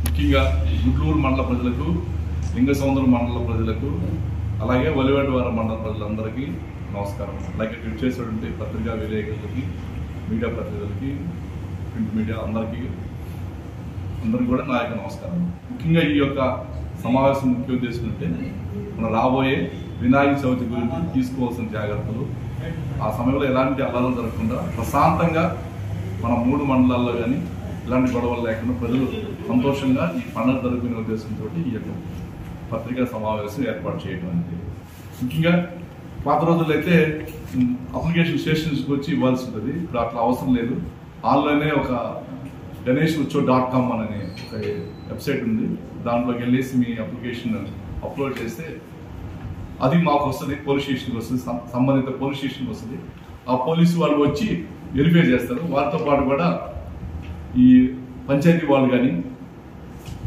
ముఖ్యంగా గుడ్లూరు మండల ప్రజలకు, లింగసముద్రం మండల ప్రజలకు, అలాగే వలివేటవారం మండల ప్రజలందరికీ నమస్కారం. అలాగే ట్వీట్ చేసేటువంటి పత్రికా విలేకరులకి, మీడియా ప్రతినిధులకి, ప్రింట్ మీడియా అందరికీ కూడా నా యొక్క నమస్కారం. ముఖ్యంగా ఈ యొక్క సమావేశం ముఖ్య ఉద్దేశం అంటే మనం రాబోయే వినాయక చవితి గురించి తీసుకోవాల్సిన జాగ్రత్తలు, ఆ సమయంలో ఎలాంటి అల్లర్లు జరగకుండా ప్రశాంతంగా మన 3 మండలాల్లో కానీ ఇలాంటి గొడవలు లేకుండా ప్రజలు సంతోషంగా ఈ పండుగ జరుపుకునే ఉద్దేశంతో ఈ యొక్క పత్రికా సమావేశం ఏర్పాటు చేయడం అనేది. ముఖ్యంగా పాత రోజుల్లో అయితే అప్లికేషన్ స్టేషన్స్కి వచ్చి ఇవ్వాల్సి ఉంటుంది. ఇప్పుడు అట్లా అవసరం లేదు. ఆన్లైనే ఒక ganeshutsav.com అనే ఒక వెబ్సైట్ ఉంది. దాంట్లోకి వెళ్ళేసి మీ అప్లికేషన్ అప్లోడ్ చేస్తే అది మాకు వస్తుంది, పోలీస్ స్టేషన్కి వస్తుంది, సంబంధిత పోలీస్ స్టేషన్కి వస్తుంది. ఆ పోలీసు వాళ్ళు వచ్చి వెరిఫై చేస్తారు. వారితో పాటు కూడా ఈ పంచాయతీ వాళ్ళు కానీ,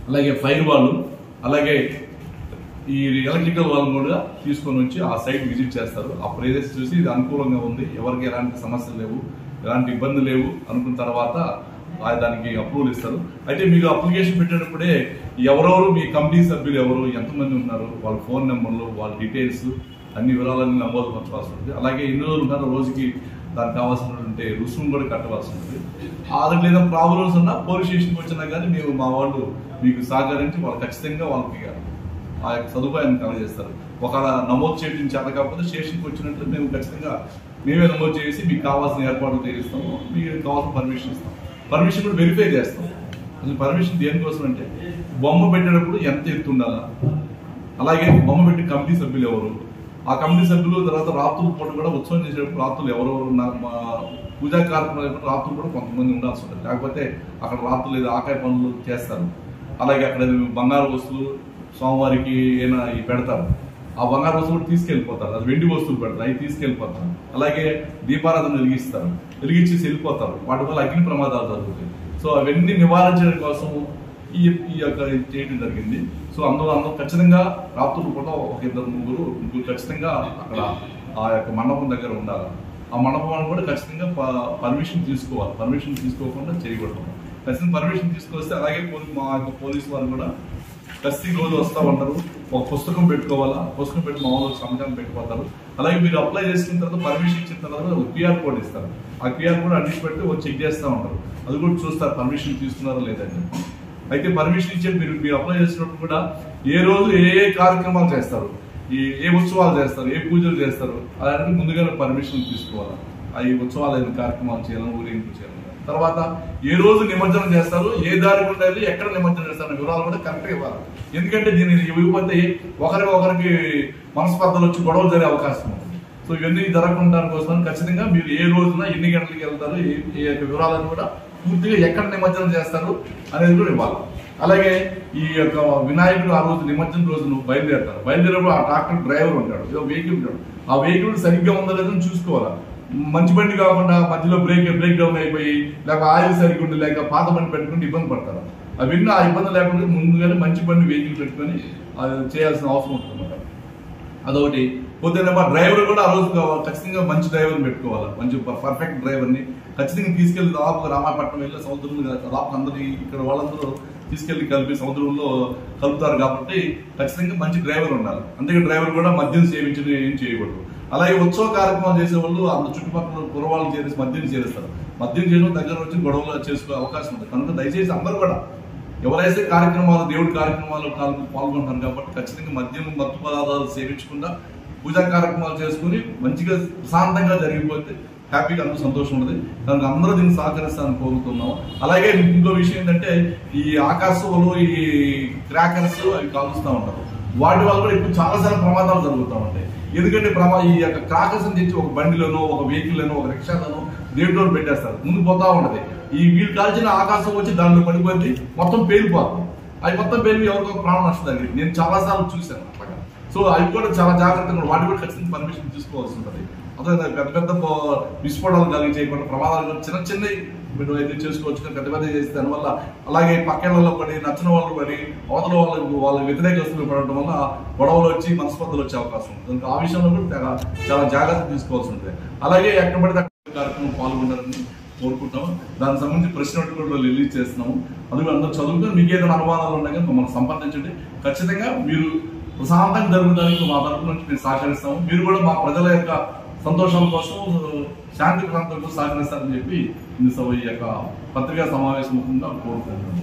అలాగే ఫైర్ వాళ్ళు, అలాగే ఈ ఎలక్ట్రికల్ వాళ్ళని కూడా తీసుకొని వచ్చి ఆ సైట్ విజిట్ చేస్తారు. ఆ ప్లేసెస్ చూసి ఇది అనుకూలంగా ఉంది, ఎవరికి ఎలాంటి సమస్యలు లేవు, ఎలాంటి ఇబ్బంది లేవు అనుకున్న తర్వాత దానికి అప్రూవల్ ఇస్తారు. అయితే మీరు అప్లికేషన్ పెట్టేటప్పుడే ఎవరెవరు మీ కమిటీ సభ్యులు ఎవరు, ఎంతమంది ఉన్నారు, వాళ్ళ ఫోన్ నెంబర్లు, వాళ్ళ డీటెయిల్స్ అన్ని వివరాలన్నీ నమోదు పరచాల్సి ఉంటుంది. అలాగే ఎన్ని రోజులు ఉన్నారో రోజుకి దానికి కావాల్సినటువంటి రుసుము కూడా కట్టవలసి ఉంటుంది. దానికి ఏదైనా ప్రాబ్లమ్స్ ఉన్నా పోలీస్ స్టేషన్కి వచ్చినా కానీ మేము మా వాళ్ళు మీకు సహకరించి వాళ్ళు ఖచ్చితంగా వాళ్ళకి ఆ యొక్క సదుపాయాన్ని కలగజేస్తారు. ఒకవేళ నమోదు చేయడం చేత కాకపోతే స్టేషన్కి వచ్చినట్లు మేము ఖచ్చితంగా మేమే నమోదు చేసి మీకు కావాల్సిన ఏర్పాట్లు చేయిస్తాము, మీకు కావాల్సిన పర్మిషన్ ఇస్తాం. పర్మిషన్ కూడా వెరిఫై చేస్తాం. అసలు పర్మిషన్ దేనికోసం అంటే బొమ్మ పెట్టేటప్పుడు ఎంత ఎత్తు ఉండాలా, అలాగే బొమ్మ పెట్టి కమిటీ సభ్యులు ఎవరు, ఆ కమిటీ సభ్యులు తర్వాత రాత్రుల పూట కూడా ఉత్సవం చేసేటప్పుడు రాత్రులు ఎవరెవరు ఉన్నారు, మా పూజా కార్యక్రమాలు రాత్రులు కూడా కొంతమంది ఉండాల్సి ఉంటుంది. లేకపోతే అక్కడ రాత్రులు ఏదో ఆకాయ పనులు చేస్తారు. అలాగే అక్కడ బంగారు వస్తువులు స్వామివారికి ఏమైనా పెడతారు. ఆ బంగారు వస్తువులు తీసుకెళ్ళిపోతారు. అది వెండి వస్తువులు పెడతారు, అవి తీసుకెళ్ళిపోతారు. అలాగే దీపారాధన వెలిగించేసి వెళ్ళిపోతారు. వాటి వల్ల అగ్ని ప్రమాదాలు జరుగుతాయి. సో అవన్నీ నివారించడం కోసం ఈ యొక్క చేయడం జరిగింది. సో అందులో ఖచ్చితంగా రాత్రులు కూడా ఒక 2-3 ఖచ్చితంగా అక్కడ ఆ యొక్క మండపం దగ్గర ఉండాలి. ఆ మండపాన్ని కూడా ఖచ్చితంగా పర్మిషన్ తీసుకోవాలి. పర్మిషన్ తీసుకోకుండా చేయకూడదు. ఖచ్చితంగా పర్మిషన్ తీసుకొస్తే అలాగే మా యొక్క పోలీసు వారు కూడా ఖచ్చితంగా రోజు వస్తూ ఉంటారు. ఒక పుస్తకం పెట్టుకోవాలా, పుస్తకం పెట్టి మామూలు సంతకం పెట్టుకోతారు. అలాగే మీరు అప్లై చేసుకున్న తర్వాత పర్మిషన్ ఇచ్చిన తర్వాత ఒక QR కోడ్ ఇస్తారు. ఆ QR కోడ్ అన్నిటి పెట్టి చెక్ చేస్తూ ఉంటారు. అది కూడా చూస్తారు పర్మిషన్ తీసుకున్నారో లేదని. అయితే పర్మిషన్ ఇచ్చే మీరు అప్లై చేసినప్పుడు కూడా ఏ రోజు ఏ కార్యక్రమాలు చేస్తారు, ఏ ఉత్సవాలు చేస్తారు, ఏ పూజలు చేస్తారు అలాంటి ముందుగానే పర్మిషన్ తీసుకోవాలి. ఈ ఉత్సవాలు కార్యక్రమాలు చేయాలని, ఊరేగింపు చేయాలి. తర్వాత ఏ రోజు నిమజ్జనం చేస్తారు, ఏ దారి ఉండాలి, ఎక్కడ నిమజ్జనం చేస్తారు వివరాలు కూడా కరెక్ట్గా ఇవ్వాలి. ఎందుకంటే దీన్ని ఇవ్వకపోతే ఒకరికి మనస్పర్ధలు వచ్చి గొడవలు జరిగే అవకాశం ఉంటుంది. సో ఇవన్నీ జరగకుండా కోసం ఖచ్చితంగా మీరు ఏ రోజున ఎన్ని గంటలకి వెళ్తారు, ఏ వివరాలను కూడా పూర్తిగా ఎక్కడ నిమజ్జనం చేస్తారు అనేది కూడా ఇవ్వాలి. అలాగే ఈ యొక్క వినాయకుడు ఆ రోజు నిమజ్జనం రోజు నువ్వు బయలుదేరేప్పుడు ఆ ట్రాక్టర్ డ్రైవర్ ఉంటాడు, ఏదో వెహికల్ ఉంటాడు. ఆ వెహికల్ సరిగ్గా ఉందో లేదని చూసుకోవాలి. మంచి బండి కాకుండా మధ్యలో బ్రేక్ డౌన్ అయిపోయి, లేక ఆయిల్ సరిగ్గా ఉండి, లేక పాత బండి పెట్టుకుంటే ఇబ్బంది పడతారు. అవన్నీ ఆ ఇబ్బంది లేకుండా ముందుగానే మంచి బండి వెహికల్ పెట్టుకొని చేయాల్సిన అవసరం ఉంటుంది. అదొకటి. పొద్దున్న డ్రైవర్ కూడా ఆ రోజు ఖచ్చితంగా మంచి డ్రైవర్ని పెట్టుకోవాలి. మంచి పర్ఫెక్ట్ డ్రైవర్ని ఖచ్చితంగా తీసుకెళ్లి దాదాపు రామాయపట్నం వెళ్ళి సముద్రంలో దాదాపు అందరూ ఇక్కడ వాళ్ళందరూ తీసుకెళ్లి కలిపి సముద్రంలో కలుపుతారు కాబట్టి ఖచ్చితంగా మంచి డ్రైవర్ ఉండాలి. అందుకే డ్రైవర్ కూడా మద్యం సేవించడం ఏం చేయకూడదు. అలాగే ఉత్సవ కార్యక్రమాలు చేసే వాళ్ళు అంత చుట్టుపక్కల కురవాళ్ళు చేసి మద్యం చేస్తారు. మద్యం చేయడం దగ్గర వచ్చి గొడవలు చేసుకునే అవకాశం ఉంది. కనుక దయచేసి అందరూ కూడా ఎవరైతే కార్యక్రమాలు, దేవుడి కార్యక్రమాలు పాల్గొంటారు కాబట్టి ఖచ్చితంగా మద్యం, మత్తు పదార్థాలు సేవించకుండా పూజా కార్యక్రమాలు చేసుకుని మంచిగా ప్రశాంతంగా జరిగిపోతే హ్యాపీగా అందరూ సంతోషం ఉంటుంది. కనుక అందరూ దీన్ని సహకరిస్తారని కోరుతున్నాం. అలాగే ఇంకో విషయం ఏంటంటే ఈ ఆకాశంలో ఈ క్రాకర్స్ అవి కాలుస్తూ ఉంటారు. వాటి వల్ల కూడా ఇప్పుడు చాలాసార్లు ప్రమాదాలు జరుగుతూ ఉంటాయి. ఎందుకంటే ఈ యొక్క క్రాకర్స్ తెచ్చి ఒక బండిలోనో, ఒక వెహికల్లోనో, ఒక రిక్షాలోనో దేంట్లో పెట్టేస్తారు. ముందు పోతా ఉంటది. ఈ వీళ్ళు కాల్చిన ఆకాశం వచ్చి దాంట్లో పడిపోతే మొత్తం పేలిపోతుంది. అవి మొత్తం పేలి ఎవరికో ప్రాణ నష్టం జరిగింది. నేను చాలాసార్లు చూశాను అట్లాగా. సో అవి కూడా చాలా జాగ్రత్తగా వాటి కూడా ఖచ్చితంగా పర్మిషన్ తీసుకోవాల్సి ఉంటుంది. అదే పెద్ద విస్ఫోటాలు కలిగి చేయకుండా ప్రమాదాలు చిన్న మీరు అయితే చేసుకోవచ్చు. పెద్ద చేస్తే దానివల్ల అలాగే పక్కేళ్లలో పడి నచ్చిన వాళ్ళు పడి అవతల వాళ్ళ వ్యతిరేక వస్తువులు పడటం వల్ల గొడవలు వచ్చి మనస్పర్ధలు వచ్చే అవకాశం ఉంటుంది. ఆ విషయంలో కూడా చాలా జాగ్రత్త తీసుకోవాల్సి ఉంటుంది. అలాగే ఎక్కడ పడితే కార్యక్రమం పాల్గొన్నారని కోరుకుంటాము. దానికి సంబంధించి ప్రెస్ నోట్ కూడా రిలీజ్ చేస్తున్నాము. అందుకే అందరూ చదువుకొని మీకు ఏదైనా అనుమానాలు ఉన్నాయి కానీ మమ్మల్ని సంప్రదించండి. ఖచ్చితంగా మీరు ప్రశాంతంగా జరుగుతానికి మా తరఫు నుంచి మేము సహకరిస్తాము. మీరు కూడా మా ప్రజల యొక్క సంతోషాల కోసం, శాంతి ప్రాంతం కోసం సహకరిస్తారని చెప్పి ఈ యొక్క పత్రికా సమావేశం కోరుకుంటున్నాను.